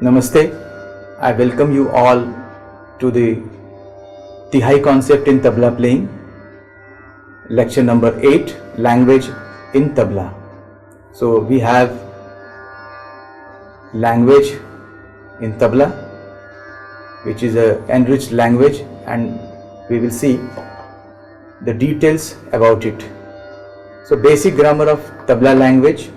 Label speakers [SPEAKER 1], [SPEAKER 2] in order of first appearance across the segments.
[SPEAKER 1] Namaste. I welcome you all to the Tihai concept in tabla playing, lecture number 8, language in tabla. So we have language in tabla, which is a enriched language, and we will see the details about it. So basic grammar of tabla language.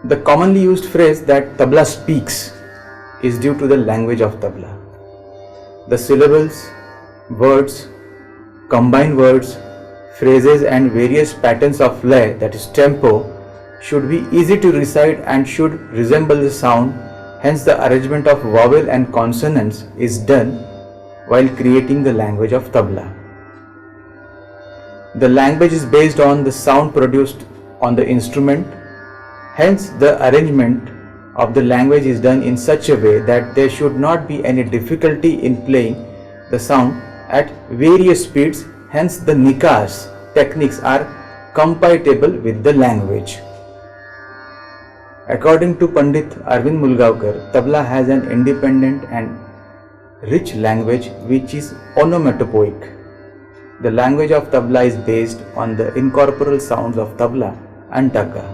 [SPEAKER 1] The commonly used phrase that tabla speaks is due to the language of tabla. The syllables, words, combined words, phrases and various patterns of lay, that is tempo, should be easy to recite and should resemble the sound. Hence the arrangement of vowel and consonants is done while creating the language of tabla. The language is based on the sound produced on the instrument. Hence, the arrangement of the language is done in such a way that there should not be any difficulty in playing the sound at various speeds. Hence, the nikas techniques are compatible with the language. According to Pandit Arvind Mulgaonkar, tabla has an independent and rich language which is onomatopoeic. The language of tabla is based on the incorporeal sounds of tabla and dhaka.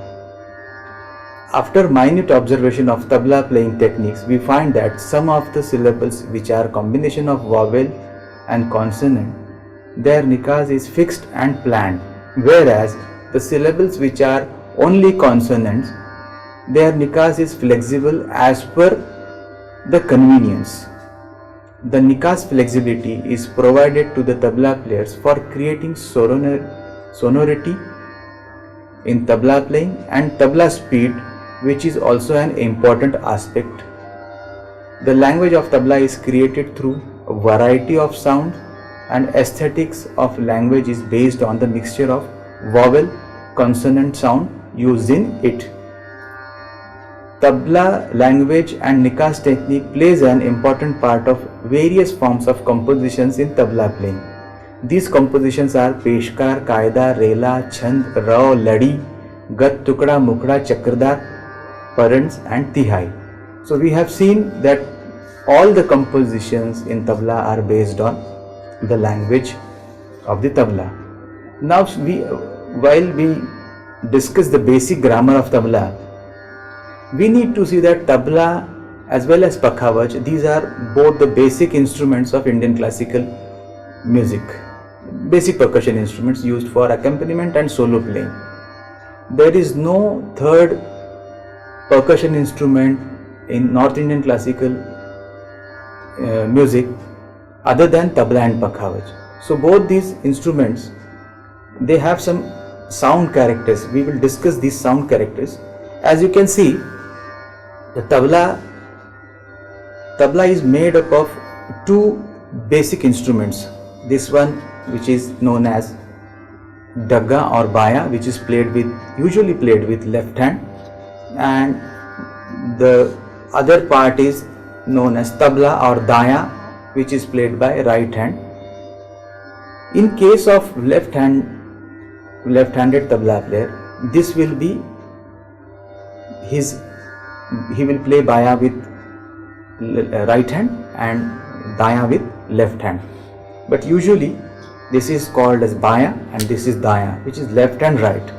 [SPEAKER 1] After minute observation of tabla playing techniques, we find that some of the syllables which are combination of vowel and consonant, their nikas is fixed and planned, whereas the syllables which are only consonants, their nikas is flexible as per the convenience. The nikas flexibility is provided to the tabla players for creating sonority in tabla playing and tabla speed, which is also an important aspect. The language of tabla is created through a variety of sounds, and aesthetics of language is based on the mixture of vowel consonant sound used in it. Tabla language and nikas technique plays an important part of various forms of compositions in tabla playing. These compositions are peshkar, kaida, rela, chand, rao, ladi, gat, tukda, mukda, chakradar, parents and tihai. So we have seen that all the compositions in tabla are based on the language of the tabla. Now while we discuss the basic grammar of tabla, we need to see that tabla as well as pakhavaj, these are both the basic instruments of Indian classical music, basic percussion instruments used for accompaniment and solo playing. There is no third percussion instrument in North Indian classical music other than tabla and pakhavaj. So both these instruments, they have some sound characters. We will discuss these sound characters. As you can see, the tabla is made up of two basic instruments. This one, which is known as dhagga or baya, which is usually played with left hand, and the other part is known as tabla or daya, which is played by right hand. In case of left-handed tabla player, this will be he will play baya with right hand and daya with left hand. But usually this is called as baya and this is daya, which is left and right.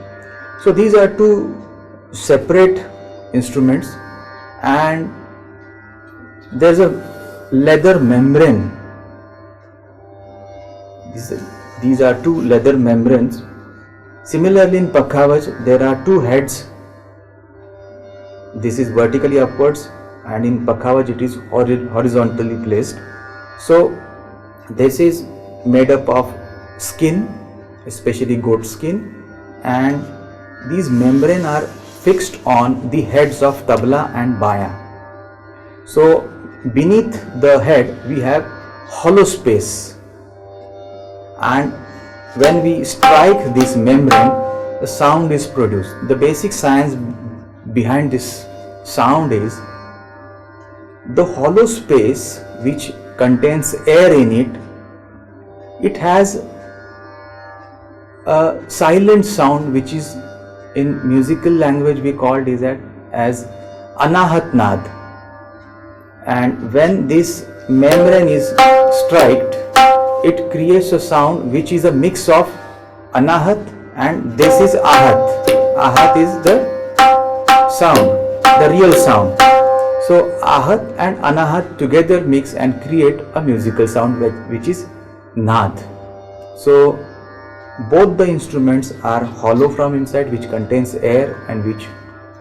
[SPEAKER 1] So these are two separate instruments, and there's a leather membrane. These are two leather membranes. Similarly in pakhavaj, there are two heads. This is vertically upwards, and in pakhavaj it is horizontally placed. So this is made up of skin, especially goat skin, and these membranes are fixed on the heads of tabla and baya. So beneath the head we have hollow space, and when we strike this membrane, the sound is produced. The basic science behind this sound is the hollow space which contains air in it. It has a silent sound which is in musical language we called is as anahat nad, and when this membrane is striked, it creates a sound which is a mix of anahat and this is ahat. Ahat is the sound, the real sound. So ahat and anahat together mix and create a musical sound which is nad. So both the instruments are hollow from inside, which contains air and which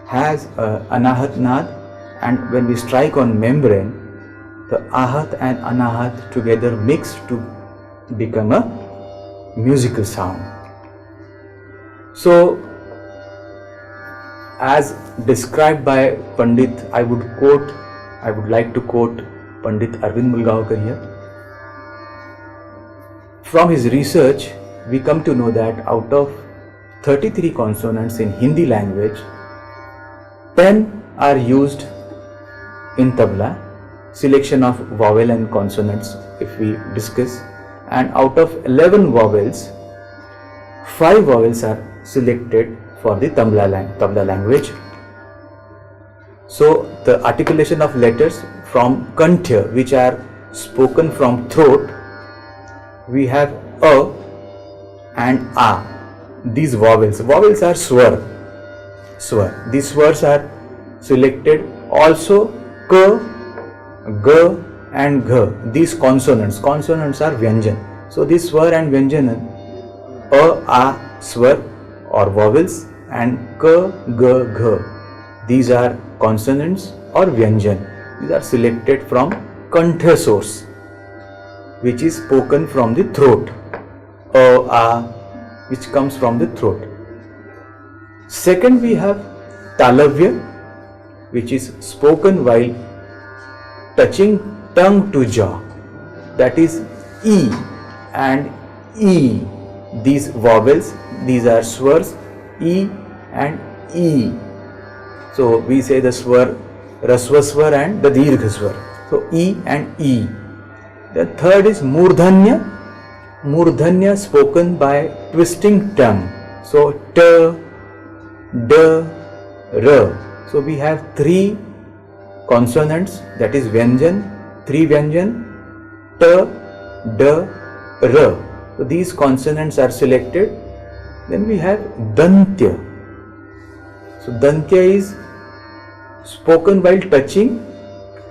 [SPEAKER 1] has anahat nad, and when we strike on membrane, the ahat and anahat together mix to become a musical sound. So as described by Pandit, I would like to quote Pandit Arvind Mulgaonkar here. From his research, we come to know that out of 33 consonants in Hindi language, 10 are used in tabla, selection of vowel and consonants if we discuss, and out of 11 vowels, 5 vowels are selected for the tabla language. So the articulation of letters from kanthya, which are spoken from throat, we have a and a. These vowels are swar. These swars are selected. Also ka, ga and gha. These consonants are vyanjan. So this swar and vyanjan, a swar or vowels, and ka, ga, gha, these are consonants or vyanjan. These are selected from kantha source, which is spoken from the throat. A, which comes from the throat. Second, we have talavya, which is spoken while touching tongue to jaw, that is e and e. These vowels, these are swars, e and e. So we say the swar, rasva swar and the dirgha swar. So e and e. The third is murdhanya. Murdhanya spoken by twisting tongue. So ta, da, ra. So we have 3 consonants, that is vyanjan, 3 vyanjan, ta, da, ra. So these consonants are selected. Then we have dantya. So dantya is spoken while touching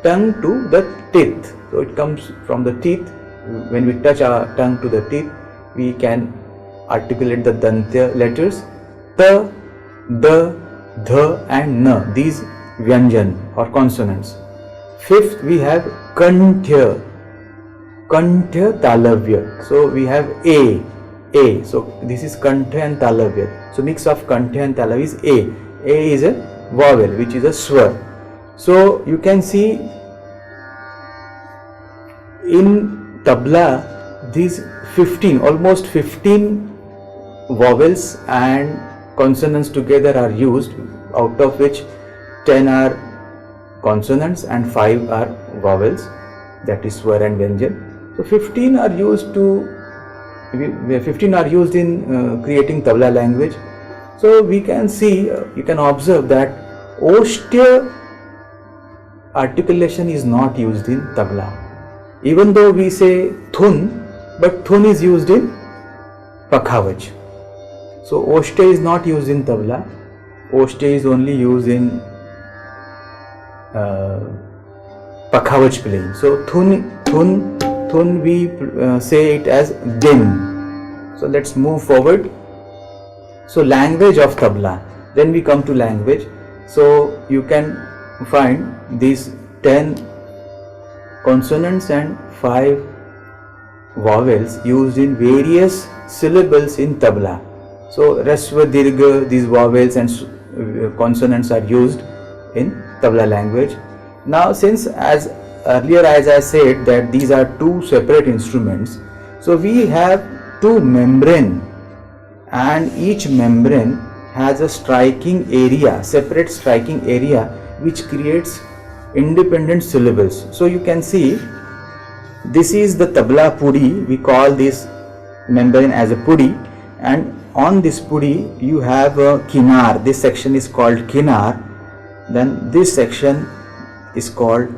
[SPEAKER 1] tongue to the teeth. So it comes from the teeth. When we touch our tongue to the teeth, we can articulate the dantya letters ta, da, dha and na. These vyanjan or consonants. Fifth, we have kanthya. Kanthya talavya. So we have a. So this is kanthya and talavya. So mix of kanthya and talavya is a. A is a vowel which is a swar. So you can see in tabla these 15, almost 15 vowels and consonants together are used, out of which 10 are consonants and 5 are vowels, that is swar and vyanjan. So 15 are used in creating tabla language. So we can see, you can observe that Oshtya articulation is not used in tabla. Even though we say thun, but thun is used in pakhavaj. So Oshtya is not used in tabla. Oshtya is only used in pakhavaj playing. So thun we say it as din. So let's move forward. So language of tabla. Then we come to language. So you can find these 10 consonants and 5 vowels used in various syllables in tabla. So rasva, dirgha, these vowels and consonants are used in tabla language. Now since as earlier as I said that these are 2 separate instruments, so we have 2 membrane, and each membrane has a striking area, separate striking area, which creates independent syllables. So you can see this is the tabla pudi. We call this membrane as a pudi, and on this pudi you have a kinar. This section is called kinar, Then this section is called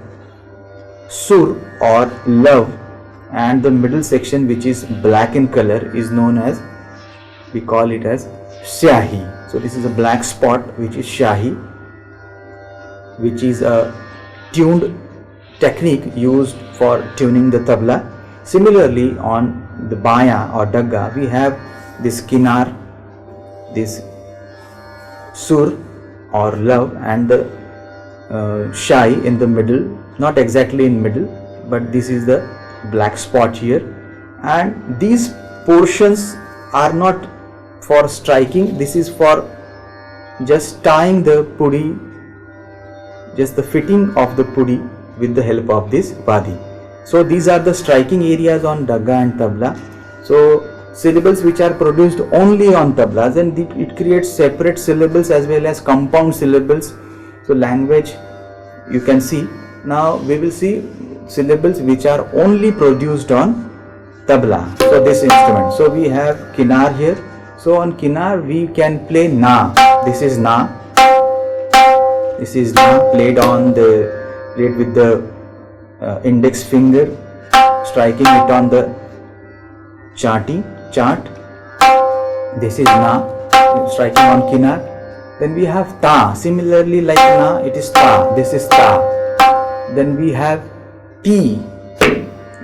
[SPEAKER 1] sur or love, and the middle section, which is black in color, is known as, we call it as shahi. So this is a black spot which is shahi, which is a tuned technique used for tuning the tabla. Similarly, on the baya or dagga, we have this kinar, this sur or love, and the shai in the middle, not exactly in middle, but this is the black spot here. And these portions are not for striking, this is for just tying the pudi, just the fitting of the pudi with the help of this badi. So these are the striking areas on dagga and tabla. So syllables which are produced only on tablas, and it creates separate syllables as well as compound syllables. So language, you can see. Now we will see syllables which are only produced on tabla. So this instrument. So we have kinar here. So on kinar we can play na. This is na. This is na, played with the index finger, striking it on the chart. This is na, striking on kinar. Then we have ta. Similarly, like na, it is ta. This is ta. Then we have ti,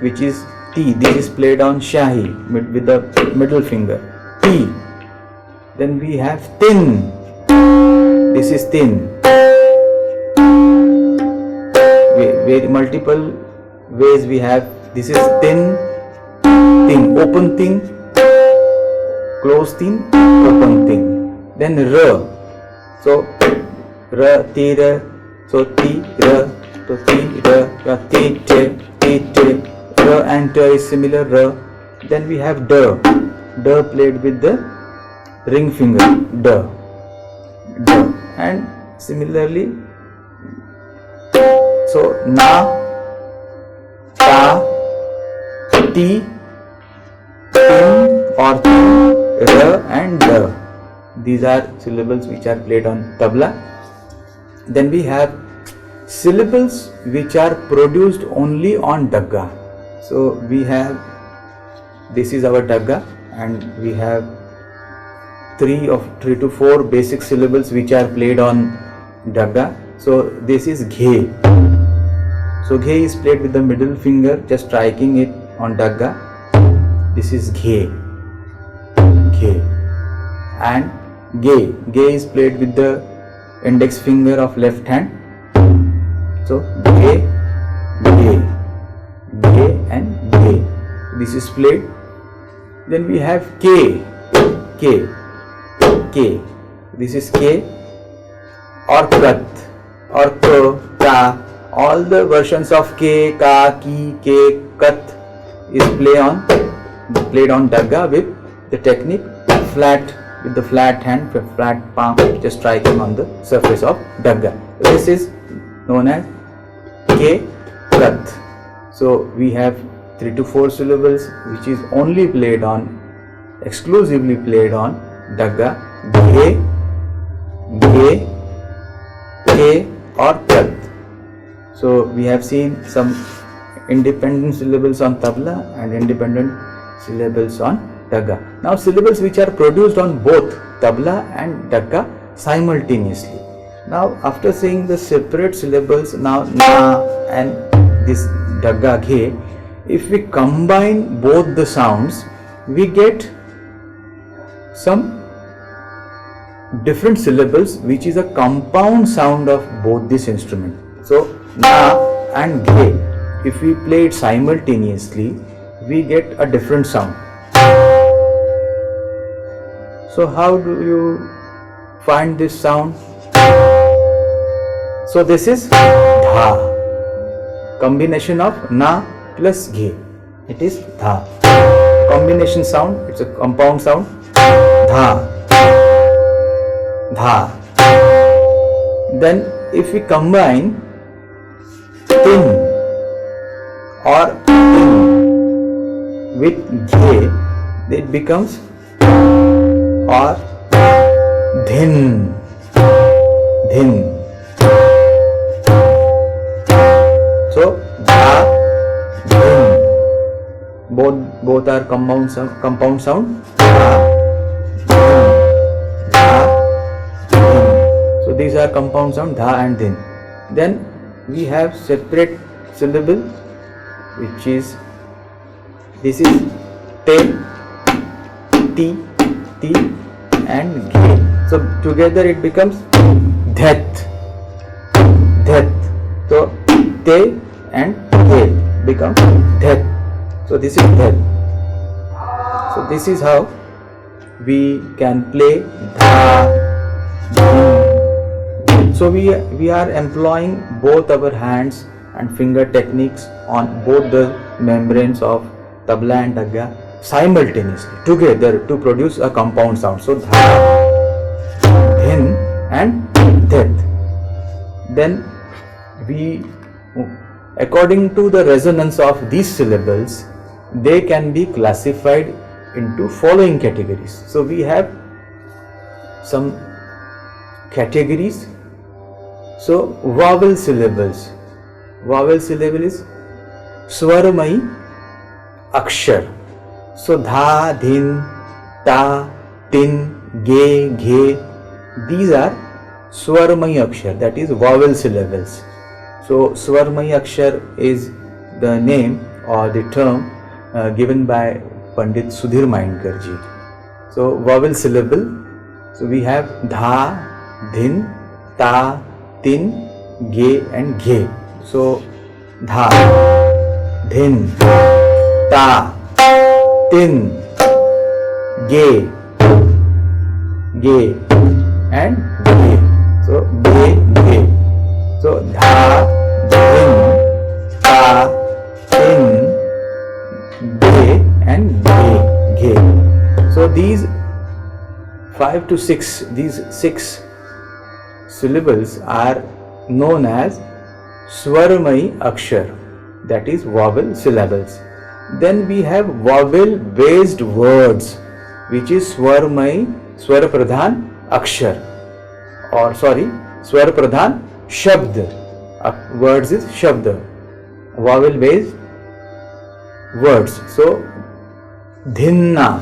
[SPEAKER 1] which is ti. This is played on shahi with the middle finger. Ti. Then we have tin. This is tin. Very multiple ways we have. This is tin, open tin, close tin, open tin. Then ra. So ra, ti, ra. So ti, ra. So ti, ra. Ti, te, ra and ta is similar, ra. Then we have da. Da played with the ring finger, da. And similarly, so na, ta, ti, tin or tin, ra and da. These are syllables which are played on tabla. Then we have syllables which are produced only on dagga. So we have, this is our dagga, and we have three to four basic syllables which are played on dagga. So this is ghe. So ghe is played with the middle finger, just striking it on dagga. This is ghe. And ge. Ge is played with the index finger of left hand. So ge and ge. This is played. Then we have k. This is k or kat or ka, ka. All the versions of k, ka, ki, ke, kat is played on dagga with the technique flat, with the flat hand, flat palm, just striking on the surface of dagga. This is known as ke, kat. So we have 3 to 4 syllables which is only played on, exclusively played on dagga: ghe, ke or kat. So we have seen some independent syllables on tabla and independent syllables on dagga. Now syllables which are produced on both tabla and dagga simultaneously. Now after saying the separate syllables, now na and this dagga ghe, if we combine both the sounds, we get some different syllables which is a compound sound of both this instrument. So na and ghe, if we play it simultaneously, we get a different sound. So how do you find this sound? So this is dha, combination of na plus ghe. It is dha. Combination sound, it's a compound sound. Dha. Then if we combine tin or tin with ghe, it becomes or dhin. both are compound sound. Dha, dhin. So these are compound sound dha and din. Then we have separate syllable, which is this is te, ti, ti and ghe. So together it becomes dhet. So te and ghe become dhet. So this is dhet. So this is how we can play dha, dhin. So we are employing both our hands and finger techniques on both the membranes of tabla and dhagga simultaneously together to produce a compound sound. So dha, dhin and dhet. Then we, according to the resonance of these syllables, they can be classified into following categories. So we have some categories. So vowel syllables. Vowel syllable is swaramayi akshar. So dha, dhin, ta, tin, ge, ghe. These are swaramayi akshar, that is vowel syllables. So swaramayi akshar is the name or the term given by Pandit Sudhir Mainkar ji. So vowel syllable. So we have dha, dhin, ta, tin, ge and ghe. So dha, dhin, ta, tin, ge, and ghe. So ge. So dha, dhin, ta, tin, ge and ghe. So these 5 to 6, these 6 syllables are known as swaramayi akshar, that is vowel syllables. Then we have vowel based words, which is swaramayi, swar pradhan akshar, or swar pradhan shabd. Words is shabd, vowel based words. So dhinna.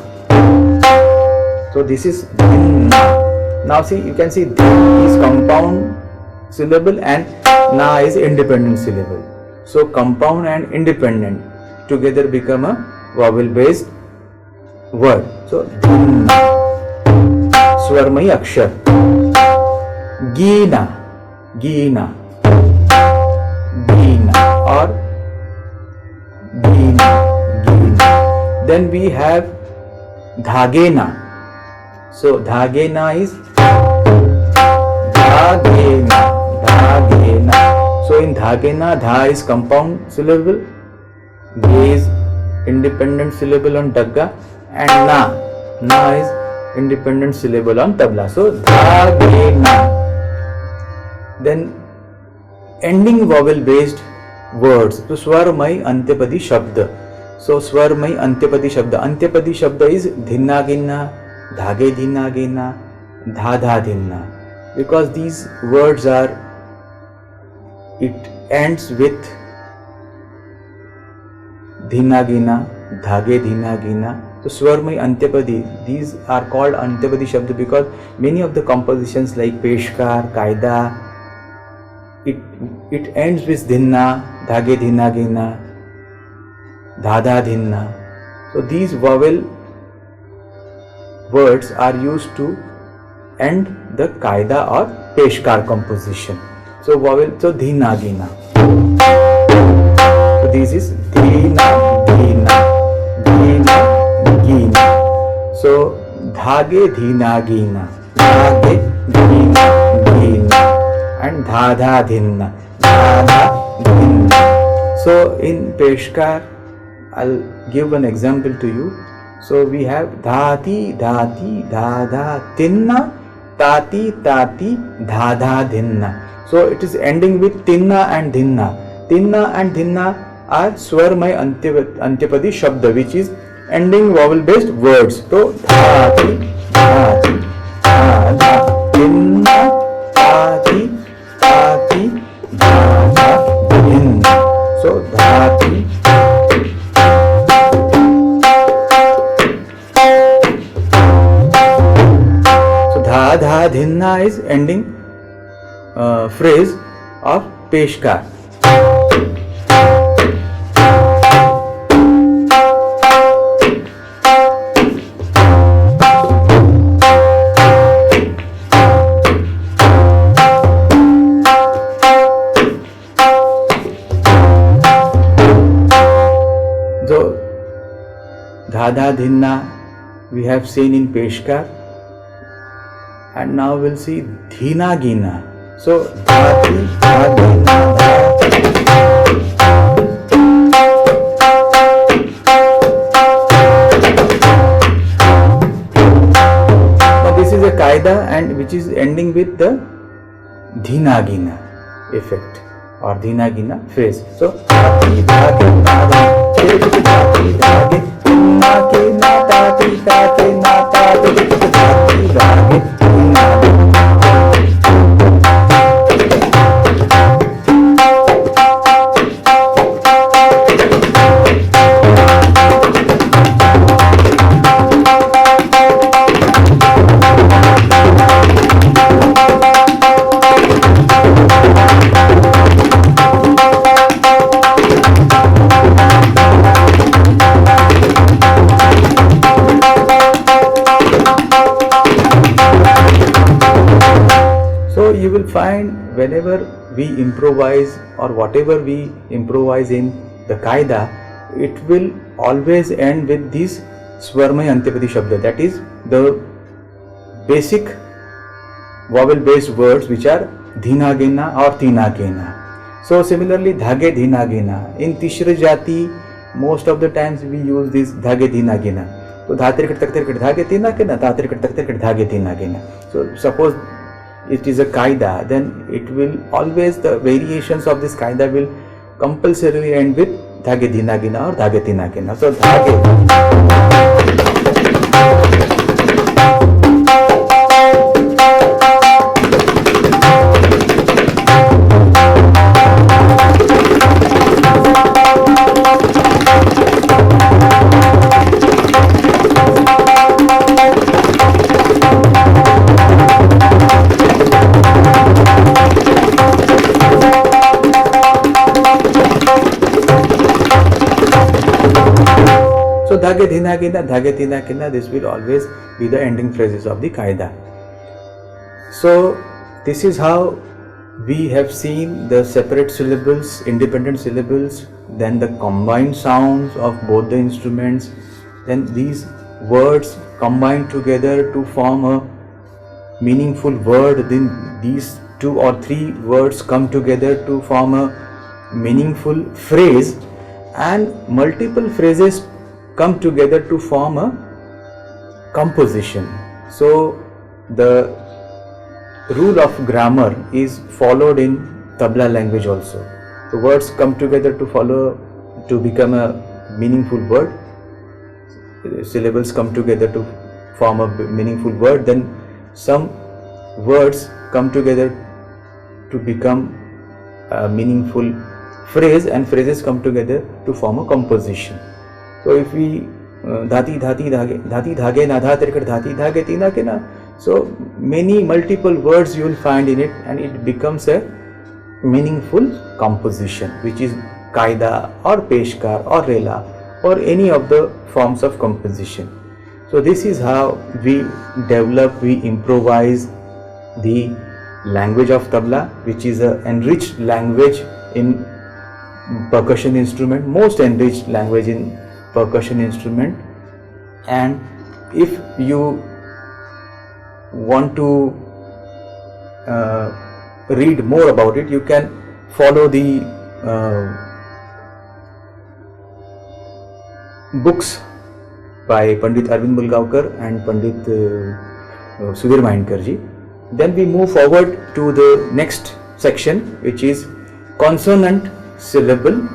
[SPEAKER 1] So this is dhinna. Now see, you can see dhin is compound syllable and na is independent syllable. So compound and independent together become a vowel based word. So dhinna, swaramayi akshar. Geena, geena or geena. Then we have dhagena. So dhagena is dhagena. So in dhagena, dha is compound syllable, ge is independent syllable on dhagga, and na is independent syllable on tabla. So dhagena. Then ending vowel based words. So swaramayi antyapadi shabda. So swaramayi antyapadi shabda. Antyapadi shabda is dhinna ginna, dhage dhinna ginna, dha dhinna. Because these words are, it ends with dhinna ginna, dhage dhinna ginna. So swaramayi antyapadi, these are called antyapadi shabda because many of the compositions like peshkar, kaida, it ends with dhinna, dhage dhinna ginna, dha dhinna. So these vowel words are used to end the kaida or peshkar composition. So vowel, so dhinna ginna. So this is dhinna, gina. So dhage dhinna ginna, dhage dhinna, and dha dhinna, dhinna. So in peshkar, I'll give an example to you. So we have dhati, dha tinna, tati, dha dhinna. So it is ending with tinna and dhinna. Tinna and dhinna are swaramayi antyapadi shabda, which is ending vowel based words. So dhati, dha tinna, tati, dha dhinna. So dhati, dhinna is ending phrase of peshkar. So dhada dhinna we have seen in peshkar, and now we'll see dhina gina. So dhati dhadina dha. Now this is a kaida and which is ending with the dhina gina effect or dhina gina phrase. So dhati dhadina dha. Dhati dhadina gina dhati dhadina dhati dhati dhadina. So you will find whenever we improvise or whatever we improvise in the kaida, it will always end with this swarmay antipati shabda, that is the basic vowel based words which are dhina gena or tina gena. So similarly dhage dhina gena, in tishra jati most of the times we use this dhage dhina gena. So dhatir kat taktir kat dhage tina gena, dhatir kat taktir kat dhage tina gena. So suppose it is a kaida, then it will always, the variations of this kaida will compulsorily end with dhage dhina gina or dhage tina gina. So dhage. So dhage dhina gina, dhage tina gina, this will always be the ending phrases of the kaida. So this is how we have seen the separate syllables, independent syllables, then the combined sounds of both the instruments, then these words combined together to form a meaningful word, then these 2 or 3 words come together to form a meaningful phrase, and multiple phrases come together to form a composition. So the rule of grammar is followed in Tabla language also. The words come together to become a meaningful word. Syllables come together to form a meaningful word. Then some words come together to become a meaningful phrase, and phrases come together to form a composition. So if we dhati dhati dhage dhati dhage na dha tirkat dhati dhage tina ke na, so many multiple words you will find in it, and it becomes a meaningful composition, which is kaida or peshkar or rela or any of the forms of composition. So this is how we develop, we improvise the language of tabla, which is an enriched language in percussion instrument, most enriched language in percussion instrument. And if you want to read more about it, you can follow the books by Pandit Arvind Mulgaonkar and Pandit Sudhir Mainkar ji. Then we move forward to the next section, which is consonant, syllable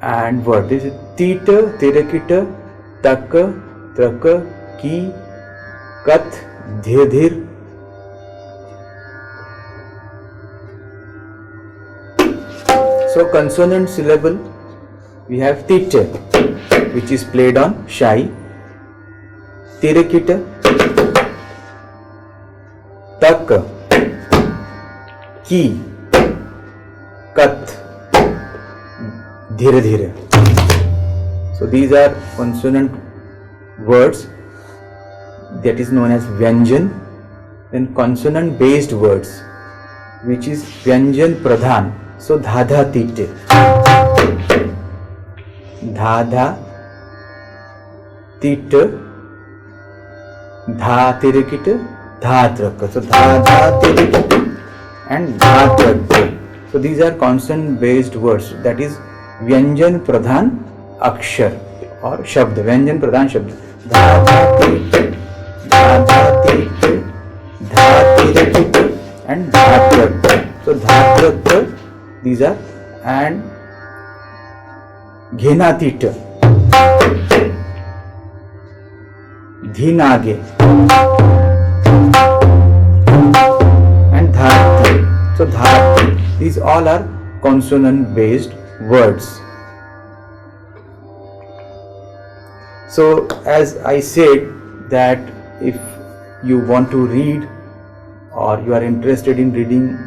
[SPEAKER 1] and word. This is tita, tirakita, taka, traka, ki, kat, dhir. So consonant syllable, we have tita, which is played on shai, tirakita, tak, ki, kat, dhire dhire. So these are consonant words, that is known as Vyanjan. Then consonant based words, which is Vyanjan Pradhan. So dhadha tite, dhadha tit, dha tirikit, dhatrak. So dhadha tirikit and dhatrak. So these are consonant based words, that is Vyanjan Pradhan Akshar or Shabd. Vyanjan Pradhan Shabd. Dhadha tit, dhadha tit, dha tirikit and dhatrak. So dhatrak, these are, and ghenatit, dhinage and dharti. So dharti, these all are consonant based words. So as I said that if you want to read or you are interested in reading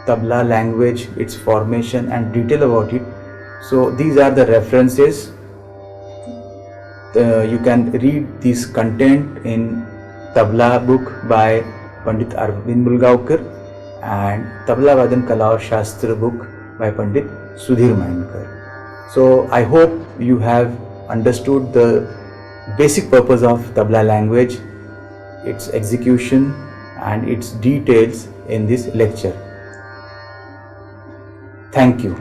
[SPEAKER 1] Tabla language, its formation and detail about it, so these are the references. You can read this content in Tabla book by Pandit Arvind Mulgaonkar and Tabla Vadan Kala aur Shastra book by Pandit Sudhir Mainkar. So I hope you have understood the basic purpose of Tabla language, its execution and its details in this lecture. Thank you.